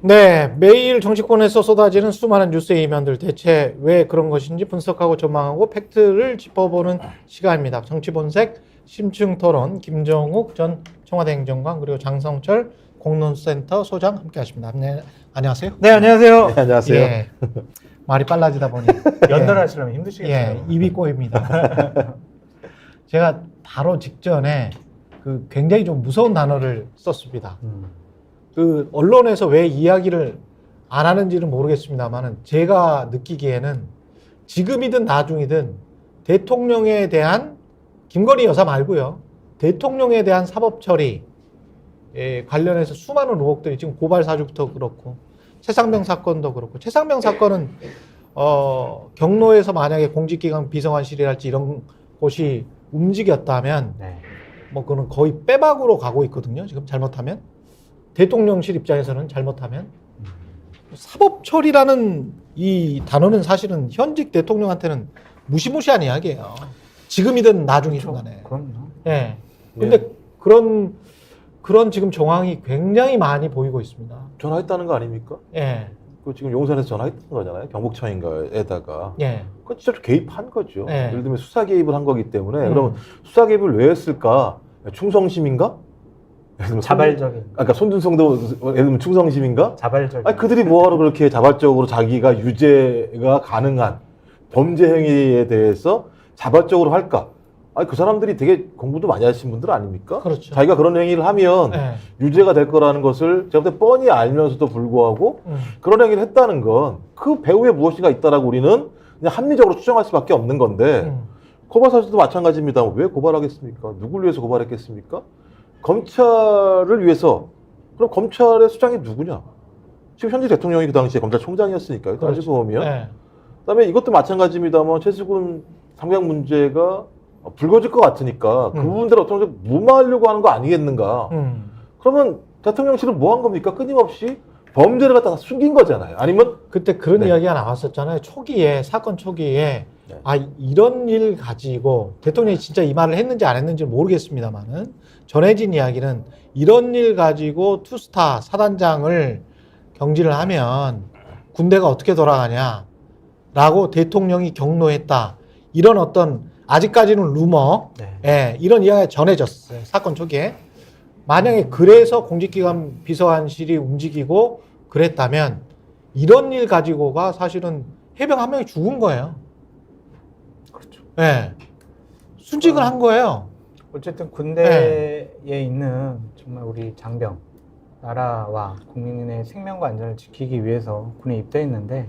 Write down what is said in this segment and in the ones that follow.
네, 매일 정치권에서 쏟아지는 수많은 뉴스의 이면들 대체 왜 그런 것인지 분석하고 전망하고 팩트를 짚어보는 시간입니다. 정치본색 심층토론 김정욱 전 청와대 행정관 그리고 장성철 공론센터 소장 함께하십니다. 네, 안녕하세요. 네, 안녕하세요. 네, 안녕하세요. 예, 말이 빨라지다 보니 연달하시려면 힘드시겠어요. 예, 입이 꼬입니다. 제가 바로 직전에 그 굉장히 좀 무서운 단어를 썼습니다. 그 언론에서 왜 이야기를 안 하는지는 모르겠습니다만은 제가 느끼기에는 지금이든 나중이든 대통령에 대한 김건희 여사 말고요. 대통령에 대한 사법 처리 관련해서 수많은 의혹들이 지금 고발 사주부터 그렇고 최상병 사건도 그렇고 최상병 사건은 경로에서 만약에 공직기관 비서관실이랄지 이런 곳이 움직였다면 네. 뭐 그거는 거의 빼박으로 가고 있거든요. 지금 잘못하면 대통령실 입장에서는 잘못하면 사법 처리라는 이 단어는 사실은 현직 대통령한테는 무시무시한 이야기예요. 지금이든 나중이든 간에. 그럼요. 예. 근데 그런 지금 정황이 굉장히 많이 보이고 있습니다. 전화했다는 거 아닙니까? 예. 그 지금 용산에서 전화했다는 거잖아요. 경북청인가에다가. 예. 그건 진짜 개입한 거죠. 네. 예를 들면 수사 개입을 한 거기 때문에 그러면 수사 개입을 왜 했을까? 충성심인가? 예를 들면 자발적인. 그러니까 손준성도 예를 들면 충성심인가? 자발적인. 아니 그들이 뭐하러 그렇게 자발적으로 자기가 유죄가 가능한 범죄 행위에 대해서 자발적으로 할까? 아니 그 사람들이 되게 공부도 많이 하신 분들 아닙니까? 그렇죠. 자기가 그런 행위를 하면 예. 유죄가 될 거라는 것을 제가 볼 때 뻔히 알면서도 불구하고 그런 행위를 했다는 건 그 배후에 무엇인가 있다라고 우리는 그냥 합리적으로 추정할 수밖에 없는 건데 고발 사실도 마찬가지입니다. 왜 고발하겠습니까? 누굴 위해서 고발했겠습니까? 검찰을 위해서. 그럼 검찰의 수장이 누구냐? 지금 현재 대통령이 그 당시에 검찰총장이었으니까요. 그렇죠. 따지고 보면. 예. 그다음에 이것도 마찬가지입니다만 최수근 상병 문제가 불거질 것 같으니까 그 부분들을 어떻게 무마하려고 하는 거 아니겠는가? 그러면 대통령실은 뭐 한 겁니까? 끊임없이 범죄를 갖다가 숨긴 거잖아요. 아니면 그때 그런 네. 이야기가 나왔었잖아요. 초기에 사건 초기에 네. 아 이런 일 가지고 대통령이 진짜 이 말을 했는지 안 했는지 모르겠습니다만은 전해진 이야기는 이런 일 가지고 투스타 사단장을 경질을 하면 군대가 어떻게 돌아가냐라고 대통령이 경로했다. 이런 어떤 아직까지는 루머, 네. 예, 이런 이야기가 전해졌어요. 사건 초기에. 만약에 그래서 공직기관 비서관실이 움직이고 그랬다면 이런 일 가지고가 사실은 해병 한 명이 죽은 거예요. 그렇죠. 예. 순직을 한 거예요. 어쨌든 군대에 있는 정말 우리 장병, 나라와 국민의 생명과 안전을 지키기 위해서 군에 입대했는데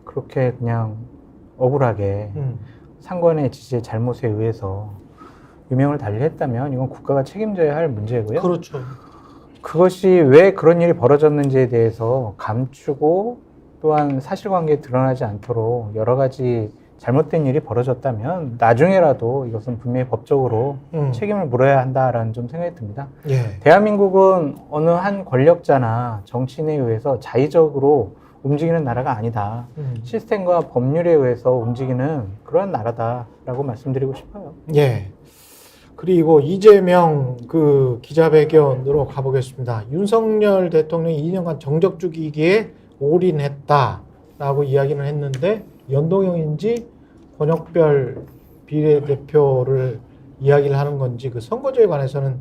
그렇게 그냥 억울하게 상관의 지시의 잘못에 의해서 유명을 달리했다면 이건 국가가 책임져야 할 문제고요. 그렇죠. 그것이 왜 그런 일이 벌어졌는지에 대해서 감추고 또한 사실관계에 드러나지 않도록 여러 가지 잘못된 일이 벌어졌다면 나중에라도 이것은 분명히 법적으로 책임을 물어야 한다라는 좀 생각이 듭니다. 예. 대한민국은 어느 한 권력자나 정치인에 의해서 자의적으로 움직이는 나라가 아니다. 시스템과 법률에 의해서 움직이는 그런 나라다라고 말씀드리고 싶어요. 예. 그리고 이재명 그 기자회견으로 가보겠습니다. 윤석열 대통령이 2년간 정적 죽이기에 올인했다라고 이야기는 했는데 연동형인지 권역별 비례대표를 이야기를 하는 건지 그 선거제에 관해서는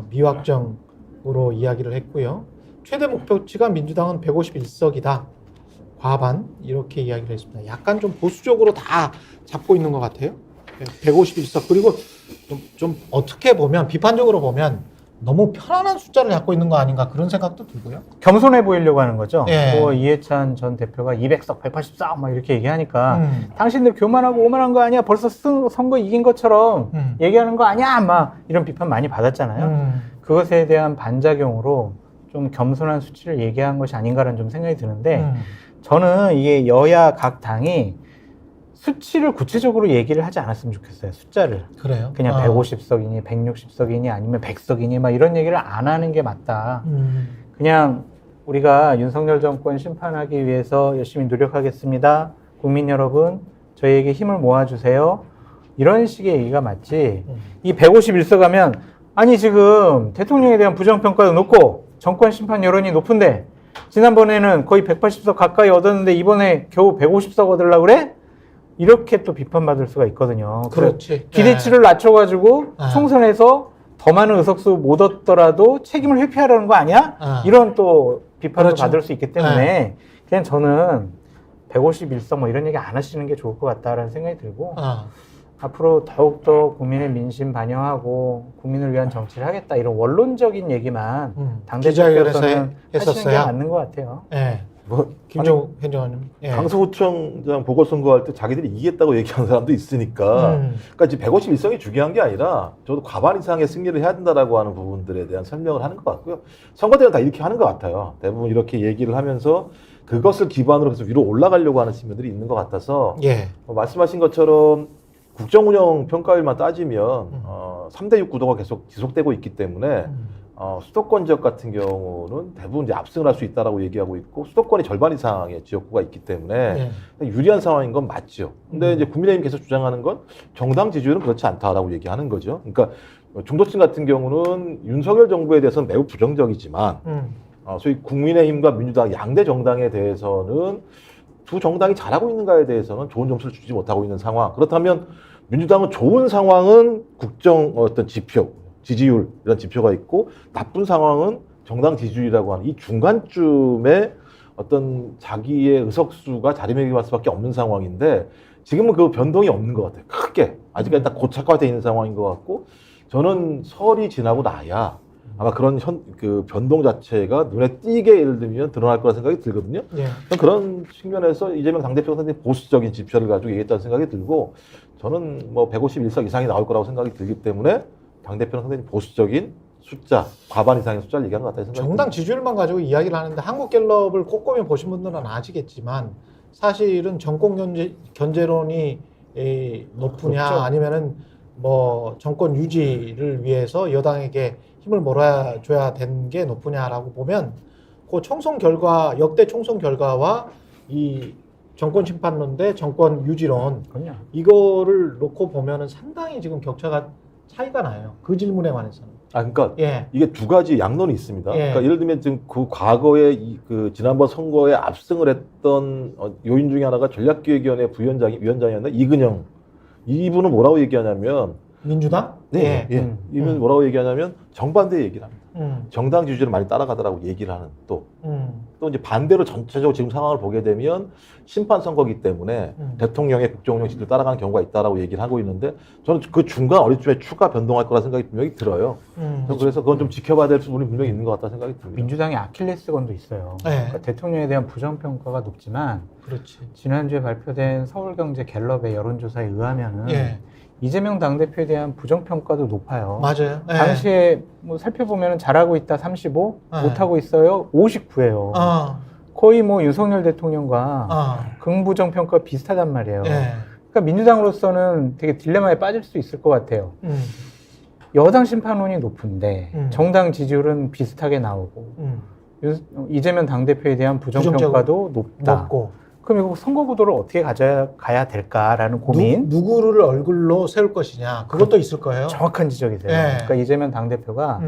미확정으로 이야기를 했고요. 최대 목표치가 민주당은 151석이다. 과반 이렇게 이야기를 했습니다. 약간 좀 보수적으로 다 잡고 있는 것 같아요. 151석 그리고 좀 어떻게 보면 비판적으로 보면 너무 편안한 숫자를 잡고 있는 거 아닌가 그런 생각도 들고요. 겸손해 보이려고 하는 거죠. 예. 뭐 이해찬 전 대표가 200석, 180석 막 이렇게 얘기하니까 당신들 교만하고 오만한 거 아니야? 벌써 선거 이긴 것처럼 얘기하는 거 아니야? 막 이런 비판 많이 받았잖아요. 그것에 대한 반작용으로 좀 겸손한 수치를 얘기한 것이 아닌가라는 좀 생각이 드는데 저는 이게 여야 각 당이 수치를 구체적으로 얘기를 하지 않았으면 좋겠어요. 숫자를. 그래요? 그냥 150석이니 160석이니 아니면 100석이니 막 이런 얘기를 안 하는 게 맞다. 그냥 우리가 윤석열 정권 심판하기 위해서 열심히 노력하겠습니다. 국민 여러분 저희에게 힘을 모아주세요. 이런 식의 얘기가 맞지. 이 151석 하면 아니 지금 대통령에 대한 부정평가도 높고 정권 심판 여론이 높은데 지난번에는 거의 180석 가까이 얻었는데 이번에 겨우 150석 얻으려고 그래? 이렇게 또 비판받을 수가 있거든요. 그렇지. 기대치를 낮춰가지고 네. 총선에서 더 많은 의석수 못 얻더라도 책임을 회피하려는 거 아니야? 이런 또 비판을 그렇죠. 받을 수 있기 때문에 그냥 저는 151석 뭐 이런 얘기 안 하시는 게 좋을 것 같다라는 생각이 들고 앞으로 더욱더 국민의 민심 반영하고 국민을 위한 정치를 하겠다 이런 원론적인 얘기만 기자회견에서 당대표로서는 하시는 게 했었어요. 맞는 것 같아요. 예. 뭐 김종욱 행정관님. 예. 강서구청장 보궐선거할 때 자기들이 이기겠다고 얘기하는 사람도 있으니까 그러니까 지금 151석이 중요한 게 아니라 저도 과반 이상의 승리를 해야 된다라고 하는 부분들에 대한 설명을 하는 것 같고요. 선거 때는 다 이렇게 하는 것 같아요. 대부분 이렇게 얘기를 하면서 그것을 기반으로 해서 위로 올라가려고 하는 측면들이 있는 것 같아서 예. 말씀하신 것처럼 국정운영 평가율만 따지면 3대6 구도가 계속 지속되고 있기 때문에 수도권 지역 같은 경우는 대부분 이제 압승을 할 수 있다라고 얘기하고 있고 수도권이 절반 이상의 지역구가 있기 때문에 유리한 상황인 건 맞죠. 근데 이제 국민의힘 계속 주장하는 건 정당 지지율은 그렇지 않다라고 얘기하는 거죠. 그러니까 중도층 같은 경우는 윤석열 정부에 대해서는 매우 부정적이지만 소위 국민의힘과 민주당 양대 정당에 대해서는 두 정당이 잘하고 있는가에 대해서는 좋은 점수를 주지 못하고 있는 상황. 그렇다면 민주당은 좋은 상황은 국정 어떤 지표, 지지율 이런 지표가 있고 나쁜 상황은 정당 지지율이라고 하는 이 중간쯤에 어떤 자기의 의석수가 자리매김할 수밖에 없는 상황인데 지금은 그 변동이 없는 것 같아요. 크게 아직까지 딱 고착화되어 있는 상황인 것 같고 저는 설이 지나고 나야 아마 그런 그 변동 자체가 눈에 띄게 예를 들면 드러날 거라 생각이 들거든요. 예. 그런 측면에서 이재명 당대표가 상당히 보수적인 지표를 가지고 얘기했다는 생각이 들고 저는 뭐 151석 이상이 나올 거라고 생각이 들기 때문에 당대표는 상당히 보수적인 숫자, 과반 이상의 숫자를 얘기하는 것 같다는 생각이 정당 듭니다. 지지율만 가지고 이야기를 하는데 한국갤럽을 꼼꼼히 보신 분들은 아시겠지만 사실은 정권 견제론이 높으냐 높죠. 아니면은 뭐 정권 유지를 위해서 여당에게 힘을 몰아줘야 되는 게 높으냐라고 보면 그 총선 결과 역대 총선 결과와 이 정권 심판론 대 정권 유지론 그럼요. 이거를 놓고 보면은 상당히 지금 격차가 차이가 나요. 그 질문에 관해서는. 그러니까 예. 이게 두 가지 양론이 있습니다. 예. 그러니까 예를 들면 지금 그 과거에 그 지난번 선거에 압승을 했던 요인 중에 하나가 전략기획위원회 위원장이었나 이근영 이분은 뭐라고 얘기하냐면 민주당? 네, 예. 이분은 뭐라고 얘기하냐면 정반대 얘기를 합니다. 정당 지지율을 많이 따라가더라고 얘기를 하는 또 이제 반대로 전체적으로 지금 상황을 보게 되면 심판 선거기 때문에 대통령의 국정운영 지지를 따라가는 경우가 있다라고 얘기를 하고 있는데 저는 그 중간 어디쯤에 추가 변동할 거라 생각이 분명히 들어요. 그래서 그건 좀 지켜봐야 될 부분이 분명히 있는 것 같다 생각이 듭니다. 민주당의 아킬레스건도 있어요. 네. 그러니까 대통령에 대한 부정평가가 높지만 그렇지. 지난주에 발표된 서울경제 갤럽의 여론조사에 의하면은 예. 이재명 당대표에 대한 부정평가도 높아요. 맞아요. 예. 당시에 뭐 살펴보면 잘하고 있다 35, 네. 못하고 있어요 59예요. 거의 뭐 윤석열 대통령과 긍부정평가 비슷하단 말이에요. 예. 그러니까 민주당으로서는 되게 딜레마에 빠질 수 있을 것 같아요. 여당 심판원이 높은데 정당 지지율은 비슷하게 나오고 이재명 당대표에 대한 부정평가도 높다. 높고. 그럼 이거 선거 구도를 어떻게 가져가야 될까라는 고민. 누구를 얼굴로 세울 것이냐. 그것도 있을 거예요. 정확한 지적이세요. 네. 그러니까 이재명 당대표가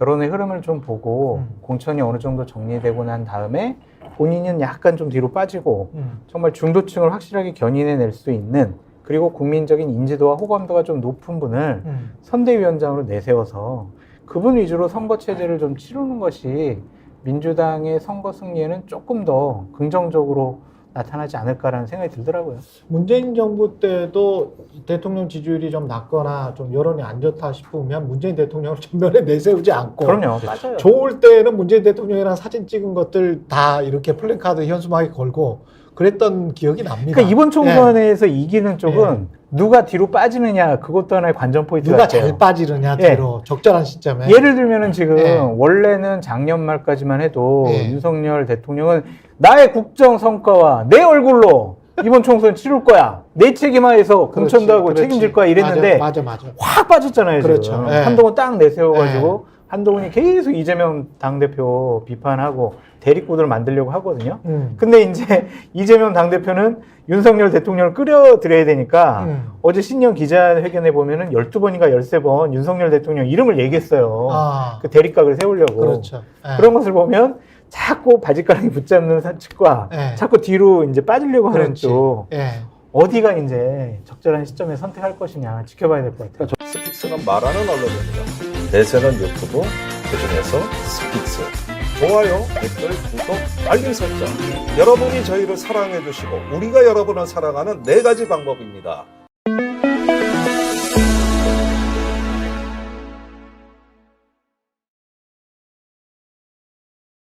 여론의 흐름을 좀 보고 공천이 어느 정도 정리되고 난 다음에 본인은 약간 좀 뒤로 빠지고 정말 중도층을 확실하게 견인해낼 수 있는 그리고 국민적인 인지도와 호감도가 좀 높은 분을 선대위원장으로 내세워서 그분 위주로 선거 체제를 좀 치르는 것이 민주당의 선거 승리에는 조금 더 긍정적으로 나타나지 않을까라는 생각이 들더라고요. 문재인 정부 때도 대통령 지지율이 좀 낮거나 좀 여론이 안 좋다 싶으면 문재인 대통령을 전면에 내세우지 않고 그럼요. 맞아요. 좋을 때는 문재인 대통령이랑 사진 찍은 것들 다 이렇게 플래카드 현수막에 걸고 그랬던 기억이 납니다. 그러니까 이번 총선에서 이기는 쪽은 누가 뒤로 빠지느냐 그것도 하나의 관전 포인트 누가 같아요. 잘 빠지느냐 뒤로 적절한 시점에. 예를 들면은 지금 예. 원래는 작년 말까지만 해도 예. 윤석열 대통령은 나의 국정 성과와 내 얼굴로 이번 총선 치를 거야. 내 책임하에서 공천도 하고 그렇지. 책임질 거야 이랬는데 맞아. 확 빠졌잖아요. 그렇죠. 지금. 예. 한동훈 딱 내세워가지고 한동훈이 계속 이재명 당대표 비판하고 대립구도를 만들려고 하거든요. 근데 이제 이재명 당대표는 윤석열 대통령을 끌어들여야 되니까 어제 신년 기자회견에 보면은 12번인가 13번 윤석열 대통령 이름을 얘기했어요. 그 대립각을 세우려고. 그렇죠. 예. 그런 것을 보면 자꾸 바지가랑이 붙잡는 측과 예. 자꾸 뒤로 이제 빠지려고 하는 그렇지. 쪽 예. 어디가 이제 적절한 시점에 선택할 것이냐 지켜봐야 될 것 같아요. 스픽스는 말하는 언론입니다. 대세는 유튜브, 그중에서 스픽스. 좋아요, 댓글, 구독, 알림 설정. 여러분이 저희를 사랑해 주시고 우리가 여러분을 사랑하는 4가지 방법입니다.